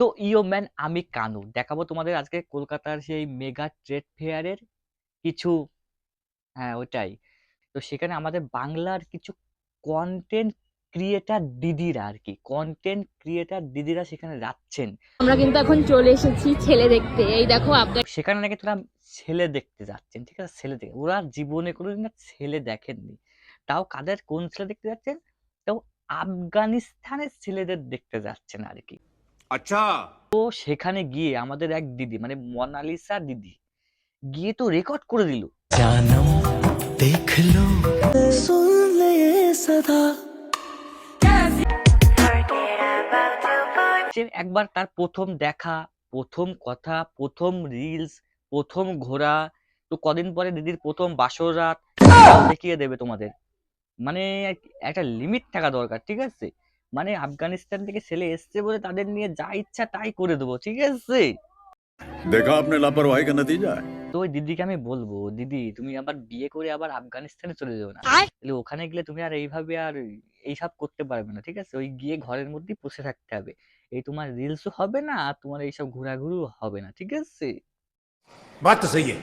তো ইয়ো ম্যান, আমি কানু দেখাবো তোমাদের আজকে কলকাতার সেই মেগা ট্রেড ফেয়ারের কিছু। হ্যাঁ, ওটাই। তো সেখানে আমাদের বাংলার কিছু কন্টেন্ট ক্রিয়েটার দিদিরা, আর কি কন্টেন্ট ক্রিয়েটার দিদিরা সেখানে যাচ্ছেন। আমরা কিন্তু এখন চলে এসেছি ছেলে দেখতে। এই দেখো আপনার সেখানে নাকি তোরা ছেলে দেখতে যাচ্ছেন, ঠিক আছে? ছেলে দেখে ওরা জীবনে কোনোদিন না ছেলে দেখেননি। তাও কাদের, কোন ছেলে দেখতে যাচ্ছেন? তাও আফগানিস্তানের ছেলেদের দেখতে যাচ্ছেন আর কি। अच्छा। তো সেখানে গিয়ে আমাদের এক দিদি, মানে মোনালিসা দিদি, গিয়ে তো রেকর্ড করে দিল। जानम देख लो सुन ले सदा। যে একবার তার প্রথম দেখা, প্রথম কথা, প্রথম রিলস, প্রথম ঘোরা, তো কদিন পরে দিদির প্রথম বাসর রাত তাও দেখিয়ে দেবে তোমাদের। মানে একটা লিমিট থাকা দরকার, ঠিক আছে? মানে আফগানিস্তান থেকে ছেলে এসছে বলে তাদের নিয়ে যা ইচ্ছা তাই করে দেবো, ঠিক আছে? देखा आपने लापरवाही का नतीजा है। তো ওই দিদিকে আমি বলবো, দিদি তুমি আবার বিয়ে করে আবার আফগানিস্তানে চলে যাও না। তাহলে ওখানে গেলে তুমি আর এইভাবে আর এইসব করতে পারবে না, ঠিক আছে? ওই গিয়ে ঘরের মধ্যেই বসে থাকতে হবে। এই তোমার রিলসও হবে না আর তোমার এইসব ঘোরাঘুরিও হবে না, ঠিক আছে? बात तो सही है।